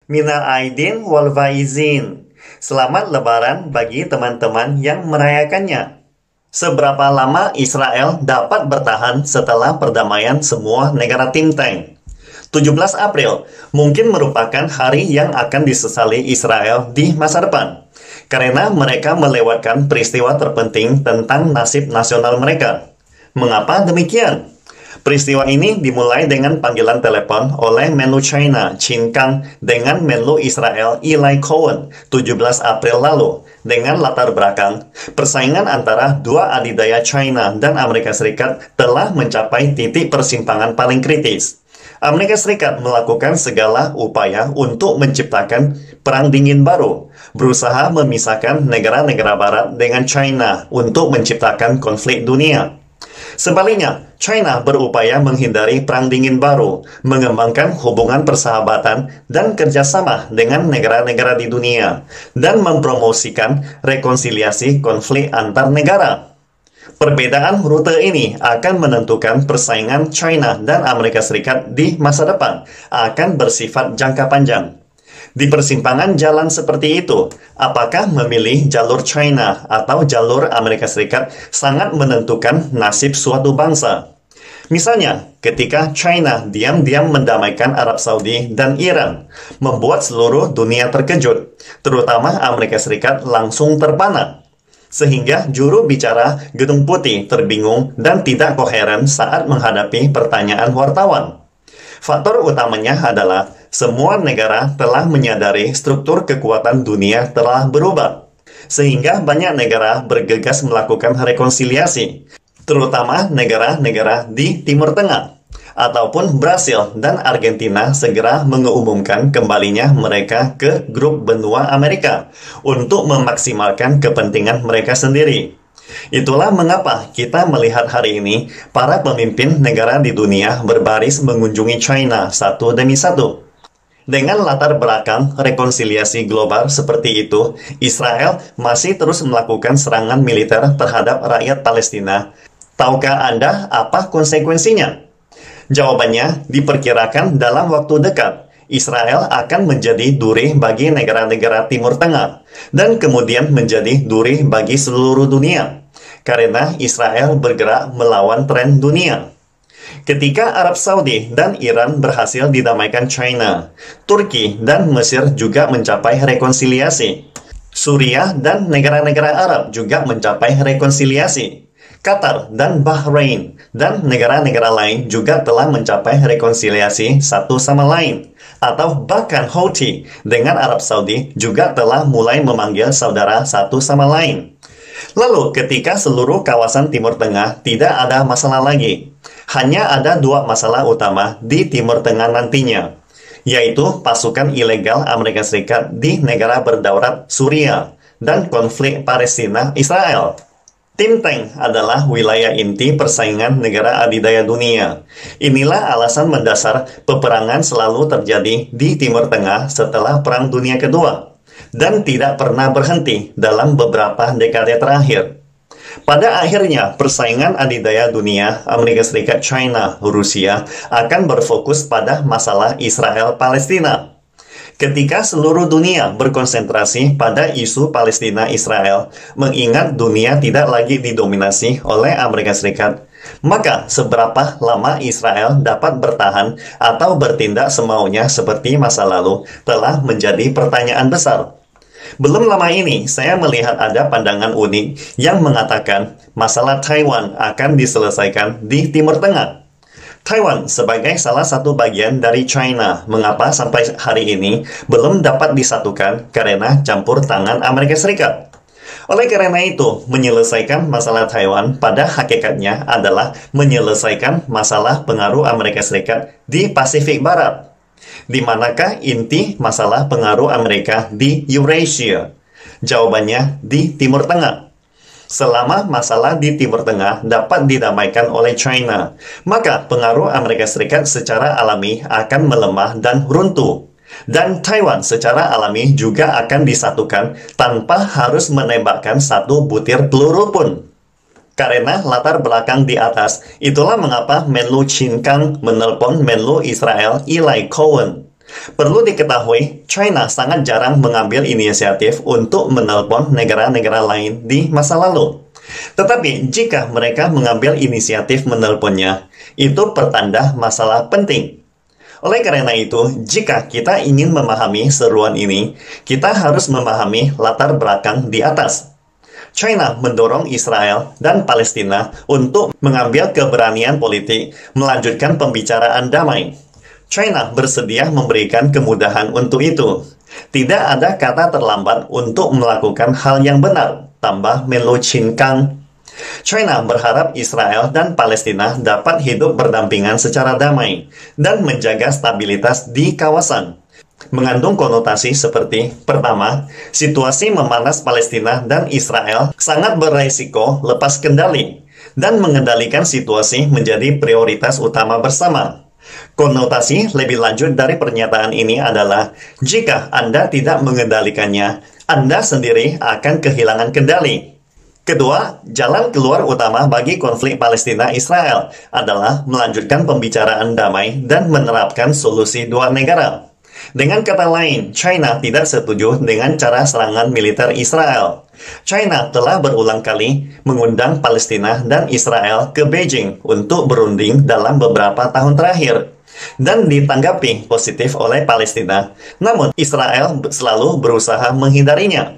Minal aidin wal faizin. Selamat Lebaran bagi teman-teman yang merayakannya. Seberapa lama Israel dapat bertahan setelah perdamaian semua negara Think Tank? 17 April mungkin merupakan hari yang akan disesali Israel di masa depan, karena mereka melewatkan peristiwa terpenting tentang nasib nasional mereka. Mengapa demikian? Peristiwa ini dimulai dengan panggilan telepon oleh Menlu China, Qin Gang, dengan Menlu Israel, Eli Cohen, 17 April lalu, dengan latar belakang persaingan antara dua adidaya China dan Amerika Serikat telah mencapai titik persimpangan paling kritis. Amerika Serikat melakukan segala upaya untuk menciptakan perang dingin baru, berusaha memisahkan negara-negara barat dengan China untuk menciptakan konflik dunia. Sebaliknya, China berupaya menghindari perang dingin baru, mengembangkan hubungan persahabatan dan kerjasama dengan negara-negara di dunia, dan mempromosikan rekonsiliasi konflik antar negara. Perbedaan rute ini akan menentukan persaingan China dan Amerika Serikat di masa depan akan bersifat jangka panjang. Di persimpangan jalan seperti itu, apakah memilih jalur China atau jalur Amerika Serikat sangat menentukan nasib suatu bangsa. Misalnya, ketika China diam-diam mendamaikan Arab Saudi dan Iran, membuat seluruh dunia terkejut, terutama Amerika Serikat langsung terpana. Sehingga juru bicara Gedung Putih terbingung dan tidak koheren saat menghadapi pertanyaan wartawan. Faktor utamanya adalah semua negara telah menyadari struktur kekuatan dunia telah berubah, sehingga banyak negara bergegas melakukan rekonsiliasi, terutama negara-negara di Timur Tengah, ataupun Brasil dan Argentina segera mengumumkan kembalinya mereka ke grup benua Amerika untuk memaksimalkan kepentingan mereka sendiri. Itulah mengapa kita melihat hari ini para pemimpin negara di dunia berbaris mengunjungi China satu demi satu. Dengan latar belakang rekonsiliasi global seperti itu, Israel masih terus melakukan serangan militer terhadap rakyat Palestina. Tahukah Anda apa konsekuensinya? Jawabannya diperkirakan dalam waktu dekat. Israel akan menjadi duri bagi negara-negara Timur Tengah dan kemudian menjadi duri bagi seluruh dunia, karena Israel bergerak melawan tren dunia. Ketika Arab Saudi dan Iran berhasil didamaikan China, Turki dan Mesir juga mencapai rekonsiliasi. Suriah dan negara-negara Arab juga mencapai rekonsiliasi. Qatar dan Bahrain dan negara-negara lain juga telah mencapai rekonsiliasi satu sama lain. Atau bahkan Houthi dengan Arab Saudi juga telah mulai memanggil saudara satu sama lain. Lalu ketika seluruh kawasan Timur Tengah tidak ada masalah lagi, hanya ada dua masalah utama di Timur Tengah nantinya, yaitu pasukan ilegal Amerika Serikat di negara berdaulat Suriah dan konflik Palestina-Israel. Think Tank adalah wilayah inti persaingan negara adidaya dunia. Inilah alasan mendasar peperangan selalu terjadi di Timur Tengah setelah Perang Dunia Kedua, dan tidak pernah berhenti dalam beberapa dekade terakhir. Pada akhirnya, persaingan adidaya dunia Amerika Serikat, China, Rusia akan berfokus pada masalah Israel-Palestina. Ketika seluruh dunia berkonsentrasi pada isu Palestina-Israel, mengingat dunia tidak lagi didominasi oleh Amerika Serikat, maka seberapa lama Israel dapat bertahan atau bertindak semaunya seperti masa lalu telah menjadi pertanyaan besar. Belum lama ini, saya melihat ada pandangan unik yang mengatakan masalah Taiwan akan diselesaikan di Timur Tengah. Taiwan sebagai salah satu bagian dari China, mengapa sampai hari ini belum dapat disatukan karena campur tangan Amerika Serikat. Oleh karena itu, menyelesaikan masalah Taiwan pada hakikatnya adalah menyelesaikan masalah pengaruh Amerika Serikat di Pasifik Barat. Di manakah inti masalah pengaruh Amerika di Eurasia? Jawabannya di Timur Tengah. Selama masalah di Timur Tengah dapat didamaikan oleh China, maka pengaruh Amerika Serikat secara alami akan melemah dan runtuh. Dan Taiwan secara alami juga akan disatukan tanpa harus menembakkan satu butir peluru pun. Karena latar belakang di atas, itulah mengapa Menlu Qin Gang menelpon Menlu Israel Eli Cohen. Perlu diketahui, China sangat jarang mengambil inisiatif untuk menelpon negara-negara lain di masa lalu. Tetapi jika mereka mengambil inisiatif menelponnya, itu pertanda masalah penting. Oleh karena itu, jika kita ingin memahami seruan ini, kita harus memahami latar belakang di atas. China mendorong Israel dan Palestina untuk mengambil keberanian politik melanjutkan pembicaraan damai. China bersedia memberikan kemudahan untuk itu. Tidak ada kata terlambat untuk melakukan hal yang benar, tambah Menlu Qin Gang. China berharap Israel dan Palestina dapat hidup berdampingan secara damai dan menjaga stabilitas di kawasan. Mengandung konotasi seperti, pertama, situasi memanas Palestina dan Israel sangat beresiko lepas kendali, dan mengendalikan situasi menjadi prioritas utama bersama. Konotasi lebih lanjut dari pernyataan ini adalah, jika Anda tidak mengendalikannya, Anda sendiri akan kehilangan kendali. Kedua, jalan keluar utama bagi konflik Palestina-Israel adalah melanjutkan pembicaraan damai dan menerapkan solusi dua negara. Dengan kata lain, China tidak setuju dengan cara serangan militer Israel. China telah berulang kali mengundang Palestina dan Israel ke Beijing untuk berunding dalam beberapa tahun terakhir, dan ditanggapi positif oleh Palestina. Namun, Israel selalu berusaha menghindarinya.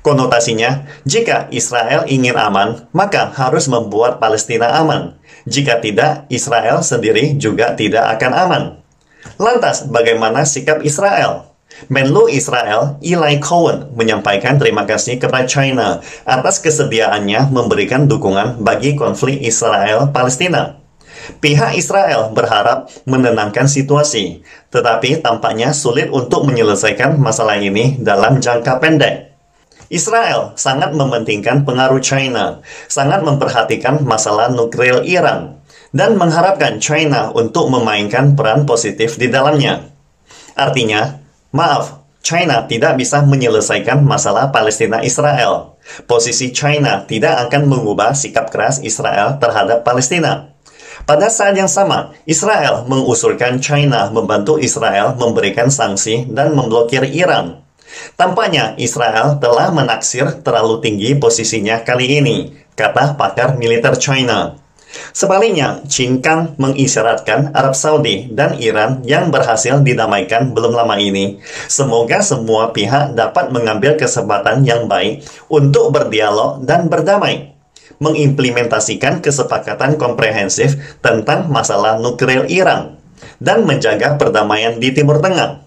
Konotasinya, jika Israel ingin aman, maka harus membuat Palestina aman. Jika tidak, Israel sendiri juga tidak akan aman. Lantas, bagaimana sikap Israel? Menlu Israel, Eli Cohen, menyampaikan terima kasih kepada China atas kesediaannya memberikan dukungan bagi konflik Israel-Palestina. Pihak Israel berharap menenangkan situasi, tetapi tampaknya sulit untuk menyelesaikan masalah ini dalam jangka pendek. Israel sangat mementingkan pengaruh China, sangat memperhatikan masalah nuklir Iran, dan mengharapkan China untuk memainkan peran positif di dalamnya. Artinya, maaf, China tidak bisa menyelesaikan masalah Palestina-Israel. Posisi China tidak akan mengubah sikap keras Israel terhadap Palestina. Pada saat yang sama, Israel mengusulkan China membantu Israel memberikan sanksi dan memblokir Iran. Tampaknya Israel telah menaksir terlalu tinggi posisinya kali ini, kata pakar militer China. Sebaliknya, Qin Gang mengisyaratkan Arab Saudi dan Iran yang berhasil didamaikan belum lama ini. Semoga semua pihak dapat mengambil kesempatan yang baik untuk berdialog dan berdamai, mengimplementasikan kesepakatan komprehensif tentang masalah nuklir Iran, dan menjaga perdamaian di Timur Tengah.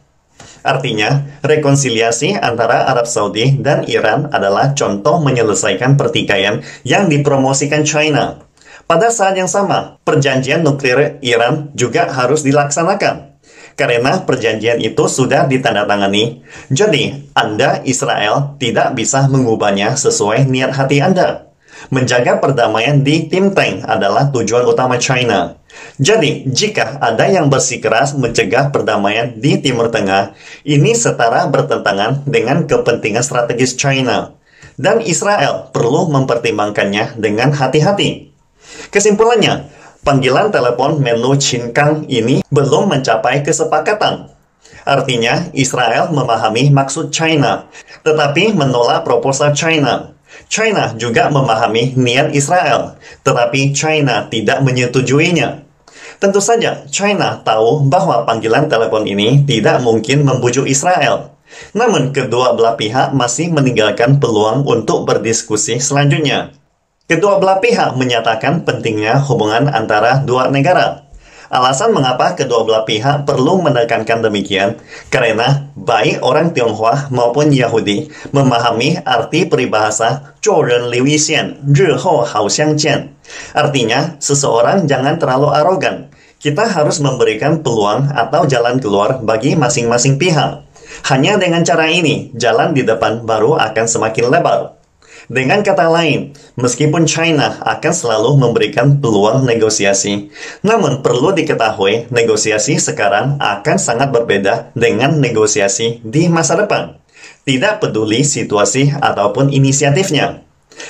Artinya, rekonsiliasi antara Arab Saudi dan Iran adalah contoh menyelesaikan pertikaian yang dipromosikan China. Pada saat yang sama, perjanjian nuklir Iran juga harus dilaksanakan, karena perjanjian itu sudah ditandatangani. Jadi, Anda, Israel, tidak bisa mengubahnya sesuai niat hati Anda. Menjaga perdamaian di Tim Tank adalah tujuan utama China. Jadi, jika ada yang bersikeras mencegah perdamaian di Timur Tengah, ini setara bertentangan dengan kepentingan strategis China. Dan Israel perlu mempertimbangkannya dengan hati-hati. Kesimpulannya, panggilan telepon Menlu Qin Gang ini belum mencapai kesepakatan. Artinya, Israel memahami maksud China, tetapi menolak proposal China. China juga memahami niat Israel, tetapi China tidak menyetujuinya. Tentu saja, China tahu bahwa panggilan telepon ini tidak mungkin membujuk Israel. Namun, kedua belah pihak masih meninggalkan peluang untuk berdiskusi selanjutnya. Kedua belah pihak menyatakan pentingnya hubungan antara dua negara. Alasan mengapa kedua belah pihak perlu menekankan demikian, karena baik orang Tionghoa maupun Yahudi memahami arti peribahasa 做人留一线，日后好相见. Artinya, seseorang jangan terlalu arogan. Kita harus memberikan peluang atau jalan keluar bagi masing-masing pihak. Hanya dengan cara ini, jalan di depan baru akan semakin lebar. Dengan kata lain, meskipun China akan selalu memberikan peluang negosiasi, namun perlu diketahui negosiasi sekarang akan sangat berbeda dengan negosiasi di masa depan. Tidak peduli situasi ataupun inisiatifnya.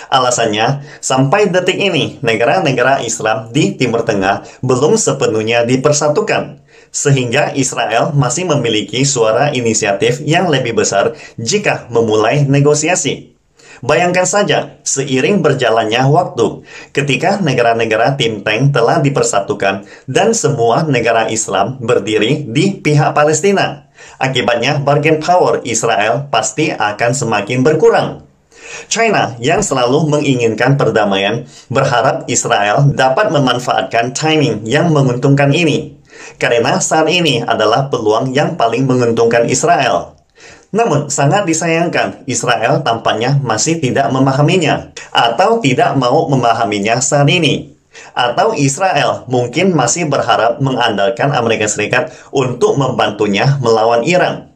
Alasannya, sampai detik ini, negara-negara Islam di Timur Tengah belum sepenuhnya dipersatukan. sehingga Israel masih memiliki suara inisiatif yang lebih besar jika memulai negosiasi. Bayangkan saja, seiring berjalannya waktu, ketika negara-negara think tank telah dipersatukan dan semua negara Islam berdiri di pihak Palestina. Akibatnya, bargain power Israel pasti akan semakin berkurang. China yang selalu menginginkan perdamaian berharap Israel dapat memanfaatkan timing yang menguntungkan ini, karena saat ini adalah peluang yang paling menguntungkan Israel. Namun, sangat disayangkan, Israel tampaknya masih tidak memahaminya, atau tidak mau memahaminya saat ini. Atau Israel mungkin masih berharap mengandalkan Amerika Serikat untuk membantunya melawan Iran.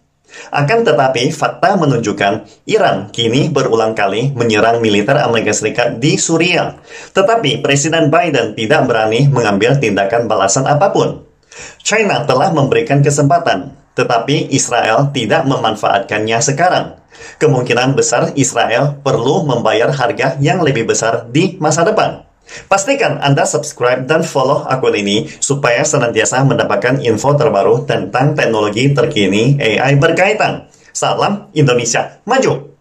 Akan tetapi, fakta menunjukkan Iran kini berulang kali menyerang militer Amerika Serikat di Suriah. Tetapi Presiden Biden tidak berani mengambil tindakan balasan apapun. China telah memberikan kesempatan, tetapi Israel tidak memanfaatkannya sekarang. Kemungkinan besar Israel perlu membayar harga yang lebih besar di masa depan. Pastikan Anda subscribe dan follow akun ini supaya senantiasa mendapatkan info terbaru tentang teknologi terkini AI berkaitan. Salam Indonesia Maju!